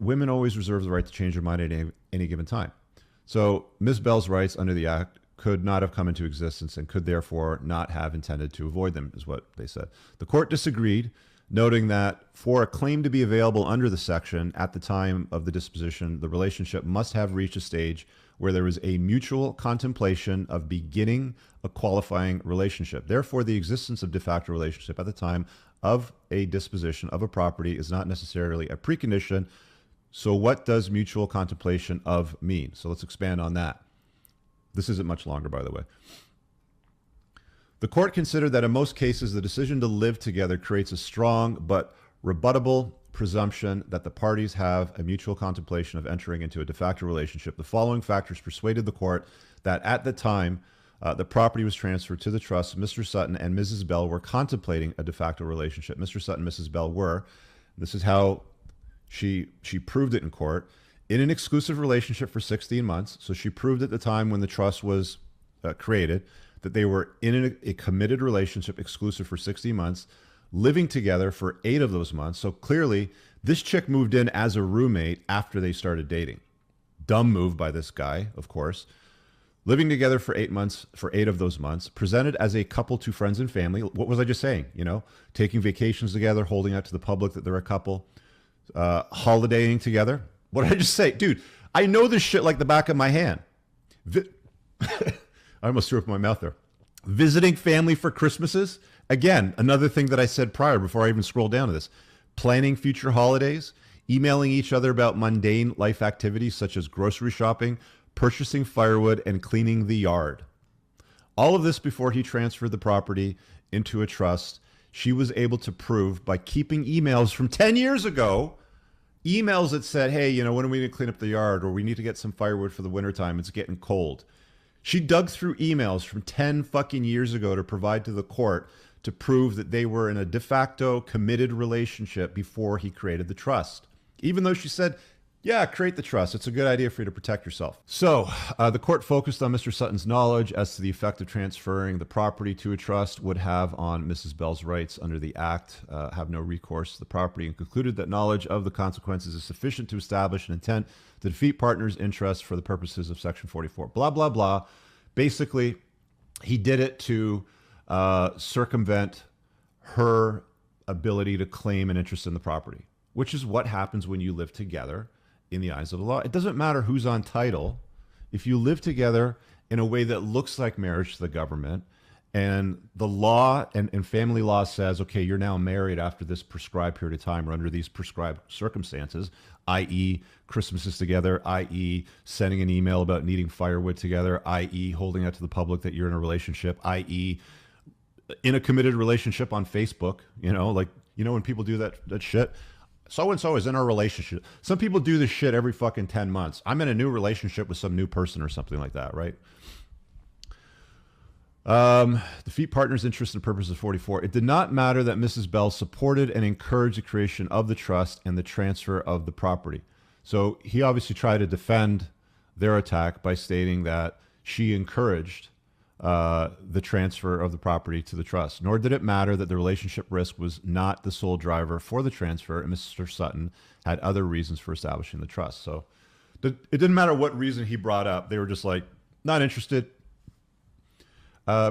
women always reserve the right to change their mind at any given time. So Ms. Bell's rights under the Act could not have come into existence and could therefore not have intended to avoid them, is what they said. The court disagreed, noting that for a claim to be available under the section at the time of the disposition, the relationship must have reached a stage where there was a mutual contemplation of beginning a qualifying relationship. Therefore, the existence of de facto relationship at the time of a disposition of a property is not necessarily a precondition. So what does mutual contemplation of mean? So let's expand on that. This isn't much longer, by the way. The court considered that in most cases, the decision to live together creates a strong but rebuttable presumption that the parties have a mutual contemplation of entering into a de facto relationship. The following factors persuaded the court that at the time the property was transferred to the trust, Mr. Sutton and Mrs. Bell were contemplating a de facto relationship. Mr. Sutton and Mrs. Bell were, this is how she proved it in court, in an exclusive relationship for 16 months. So she proved at the time when the trust was created that they were in a committed relationship exclusive for 60 months, living together for 8 of those months. So clearly, this chick moved in as a roommate after they started dating. Dumb move by this guy, of course. Living together for 8 months, for 8 of those months, presented as a couple to friends and family. What was I just saying? Taking vacations together, holding out to the public that they're a couple, holidaying together. What did I just say? Dude, I know this shit like the back of my hand. I almost threw up in my mouth there. Visiting family for Christmases. Again, another thing that I said prior before I even scrolled down to this. Planning future holidays, emailing each other about mundane life activities such as grocery shopping, purchasing firewood, and cleaning the yard. All of this before he transferred the property into a trust. She was able to prove by keeping emails from 10 years ago, emails that said, hey, when are we going to clean up the yard? Or we need to get some firewood for the wintertime. It's getting cold. She dug through emails from 10 fucking years ago to provide to the court to prove that they were in a de facto committed relationship before he created the trust. Even though she said, yeah, create the trust. It's a good idea for you to protect yourself. So the court focused on Mr. Sutton's knowledge as to the effect of transferring the property to a trust would have on Mrs. Bell's rights under the Act, have no recourse to the property, and concluded that knowledge of the consequences is sufficient to establish an intent to defeat partners' interests for the purposes of Section 44. Blah, blah, blah. Basically, he did it to circumvent her ability to claim an interest in the property, which is what happens when you live together in the eyes of the law. It doesn't matter who's on title. If you live together in a way that looks like marriage to the government, and the law and family law says, okay, you're now married after this prescribed period of time or under these prescribed circumstances, i.e. Christmases together, i.e. sending an email about needing firewood together, i.e. holding out to the public that you're in a relationship, i.e. in a committed relationship on Facebook, when people do that shit. So-and-so is in a relationship. Some people do this shit every fucking 10 months. I'm in a new relationship with some new person or something like that, right? Defeat partners' interest and purpose of 44. It did not matter that Mrs. Bell supported and encouraged the creation of the trust and the transfer of the property. So he obviously tried to defend their attack by stating that she encouraged the transfer of the property to the trust. Nor did it matter that the relationship risk was not the sole driver for the transfer, and Mr. Sutton had other reasons for establishing the trust. So it didn't matter what reason he brought up. They were just like, not interested.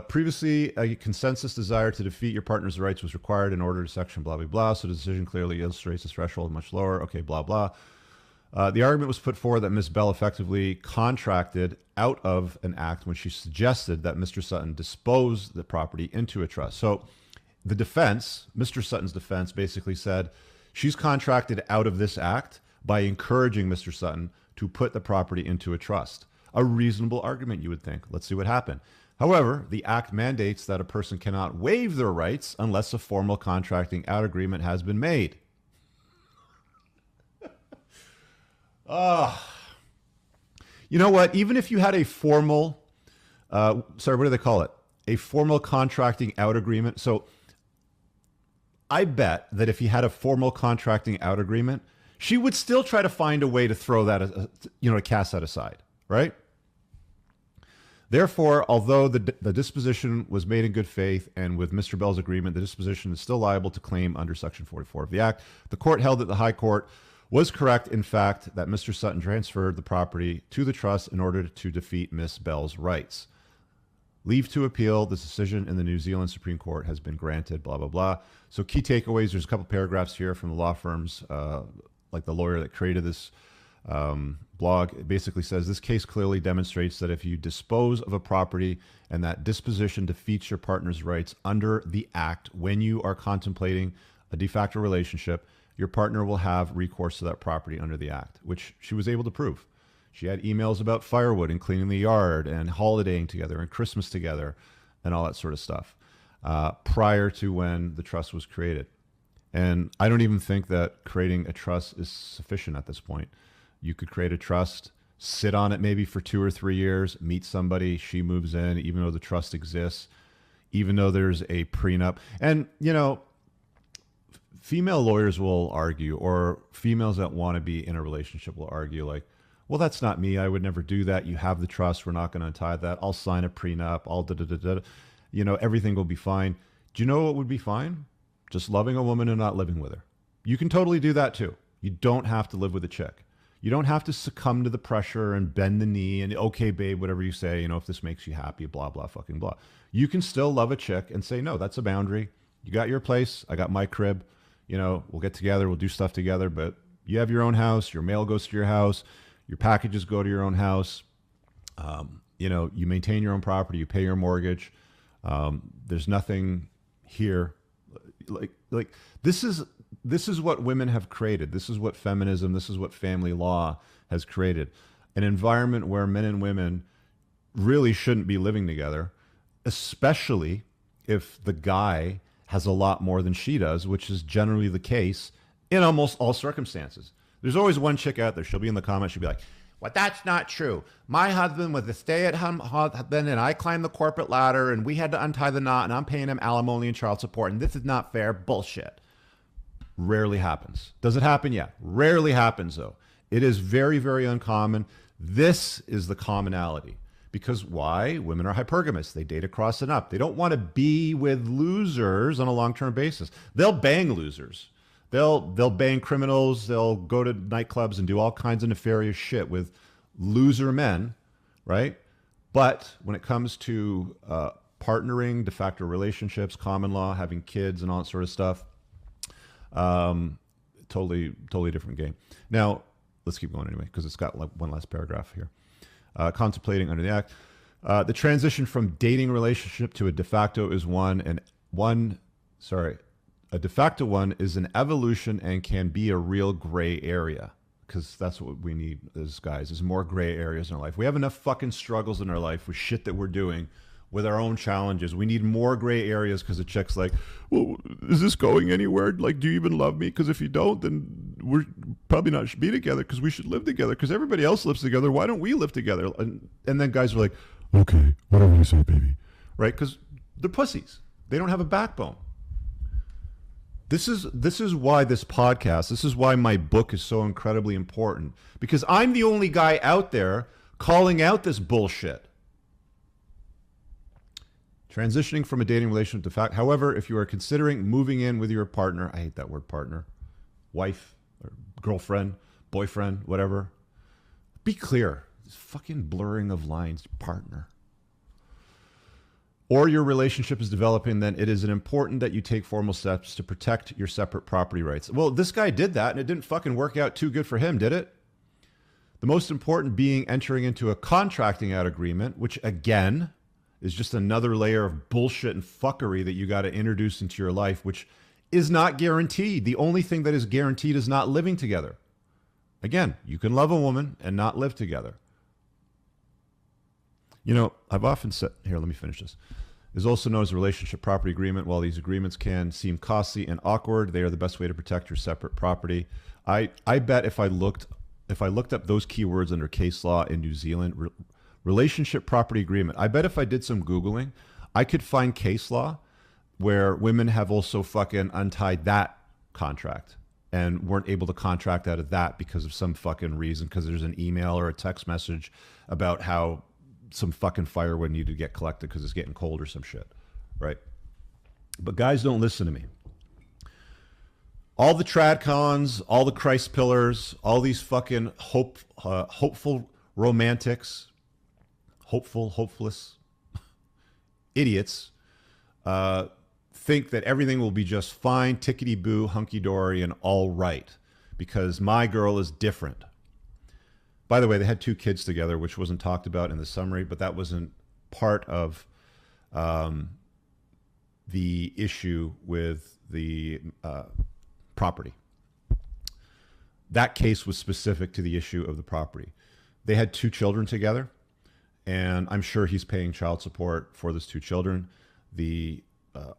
Previously, a consensus desire to defeat your partner's rights was required in order to section blah, blah, blah. So the decision clearly illustrates the threshold much lower. Okay, blah, blah. The argument was put forward that Ms. Bell effectively contracted out of an act when she suggested that Mr. Sutton dispose the property into a trust. So the defense, Mr. Sutton's defense, basically said she's contracted out of this act by encouraging Mr. Sutton to put the property into a trust. A reasonable argument, you would think. Let's see what happened. However, the act mandates that a person cannot waive their rights unless a formal contracting out agreement has been made. You know what? Even if you had a formal, what do they call it? A formal contracting out agreement. So I bet that if he had a formal contracting out agreement, she would still try to find a way to throw that, to cast that aside, right? Therefore, although the disposition was made in good faith and with Mr. Bell's agreement, the disposition is still liable to claim under Section 44 of the Act. The court held that the High Court Was correct, in fact, that Mr. Sutton transferred the property to the trust in order to defeat Miss Bell's rights. Leave to appeal this decision in the New Zealand Supreme Court has been granted, blah, blah, blah. So key takeaways, there's a couple paragraphs here from the law firms, like the lawyer that created this blog. It basically says, this case clearly demonstrates that if you dispose of a property and that disposition defeats your partner's rights under the act when you are contemplating a de facto relationship, your partner will have recourse to that property under the act, which she was able to prove. She had emails about firewood and cleaning the yard and holidaying together and Christmas together and all that sort of stuff prior to when the trust was created. And I don't even think that creating a trust is sufficient at this point. You could create a trust, sit on it maybe for 2 or 3 years, meet somebody, she moves in, even though the trust exists, even though there's a prenup. And, you know, female lawyers will argue, or females that want to be in a relationship will argue like, well, that's not me. I would never do that. You have the trust. We're not going to untie that. I'll sign a prenup. I'll da-da-da-da. You know, everything will be fine. Do you know what would be fine? Just loving a woman and not living with her. You can totally do that too. You don't have to live with a chick. You don't have to succumb to the pressure and bend the knee and, okay, babe, whatever you say, you know, if this makes you happy, blah, blah, fucking blah. You can still love a chick and say, no, that's a boundary. You got your place. I got my crib. You know, we'll get together. We'll do stuff together. But you have your own house. Your mail goes to your house. Your packages go to your own house. You know, you maintain your own property. You pay your mortgage. There's nothing here. Like this is what women have created. This is what feminism, this is what family law has created. An environment where men and women really shouldn't be living together, especially if the guy has a lot more than she does, which is generally the case in almost all circumstances. There's always one chick out there. She'll be in the comments. She'll be like, well, that's not true. My husband was a stay-at-home husband, and I climbed the corporate ladder, and we had to untie the knot, and I'm paying him alimony and child support, and this is not fair. Bullshit. Rarely happens. Does it happen? Yeah. Rarely happens, though. It is very, very uncommon. This is the commonality. Because why? Women are hypergamous. They date across and up. They don't want to be with losers on a long-term basis. They'll bang losers. They'll bang criminals. They'll go to nightclubs and do all kinds of nefarious shit with loser men, right? But when it comes to partnering, de facto relationships, common law, having kids and all that sort of stuff, totally different game. Now, let's keep going anyway, because it's got like one last paragraph here. Contemplating under the act. The transition from dating relationship to a de facto is a de facto one is an evolution and can be a real gray area, because that's what we need as guys, is more gray areas in our life. We have enough fucking struggles in our life with shit that we're doing, with our own challenges. We need more gray areas, because a chick's like, well, is this going anywhere? Like, do you even love me? Because if you don't, then we're probably not should be together, because we should live together, because everybody else lives together. Why don't we live together? And then guys are like, okay, whatever you say, baby. Right? Because they're pussies. They don't have a backbone. This is why this podcast, this is why my book is so incredibly important, because I'm the only guy out there calling out this bullshit. Transitioning from a dating relationship to fact. However, if you are considering moving in with your partner, I hate that word partner, wife, or girlfriend, boyfriend, whatever, be clear. This fucking blurring of lines, partner. Or your relationship is developing, then it is important that you take formal steps to protect your separate property rights. Well, this guy did that, and it didn't fucking work out too good for him, did it? The most important being entering into a contracting out agreement, which again is just another layer of bullshit and fuckery that you got to introduce into your life, which is not guaranteed. The only thing that is guaranteed is not living together. Again, you can love a woman and not live together. You know, I've often said, here, let me finish this. Is also known as a relationship property agreement. While these agreements can seem costly and awkward, they are the best way to protect your separate property. I bet if I looked up those keywords under case law in New Zealand, relationship property agreement, I bet if I did some Googling, I could find case law where women have also fucking untied that contract and weren't able to contract out of that because of some fucking reason, because there's an email or a text message about how some fucking firewood needed to get collected because it's getting cold or some shit, right? But guys don't listen to me. All the tradcons, all the Christ pillars, all these fucking hopeful romantics, hopeless idiots think that everything will be just fine, tickety-boo, hunky-dory, and all right, because my girl is different. By the way, they had 2 kids together, which wasn't talked about in the summary, but that wasn't part of the issue with the property. That case was specific to the issue of the property. They had 2 children together, and I'm sure he's paying child support for those 2 children. The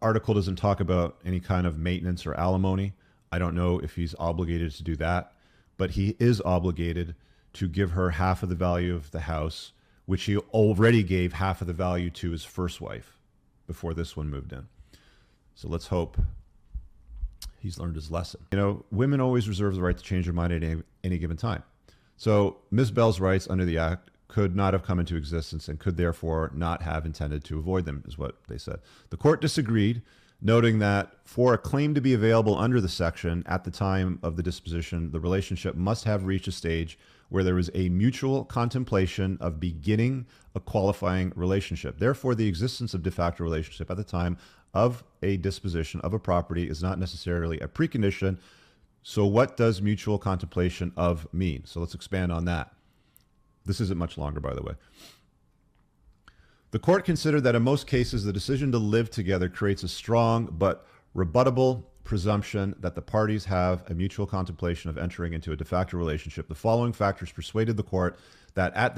article doesn't talk about any kind of maintenance or alimony. I don't know if he's obligated to do that, but he is obligated to give her half of the value of the house, which he already gave half of the value to his first wife before this one moved in. So let's hope he's learned his lesson. You know, women always reserve the right to change their mind at any given time. So Ms. Bell's rights under the Act could not have come into existence and could therefore not have intended to avoid them, is what they said. The court disagreed, noting that for a claim to be available under the section at the time of the disposition, the relationship must have reached a stage where there was a mutual contemplation of beginning a qualifying relationship. Therefore, the existence of de facto relationship at the time of a disposition of a property is not necessarily a precondition. So what does mutual contemplation of mean? So let's expand on that. This isn't much longer, by the way. The court considered that in most cases, the decision to live together creates a strong but rebuttable presumption that the parties have a mutual contemplation of entering into a de facto relationship. The following factors persuaded the court that at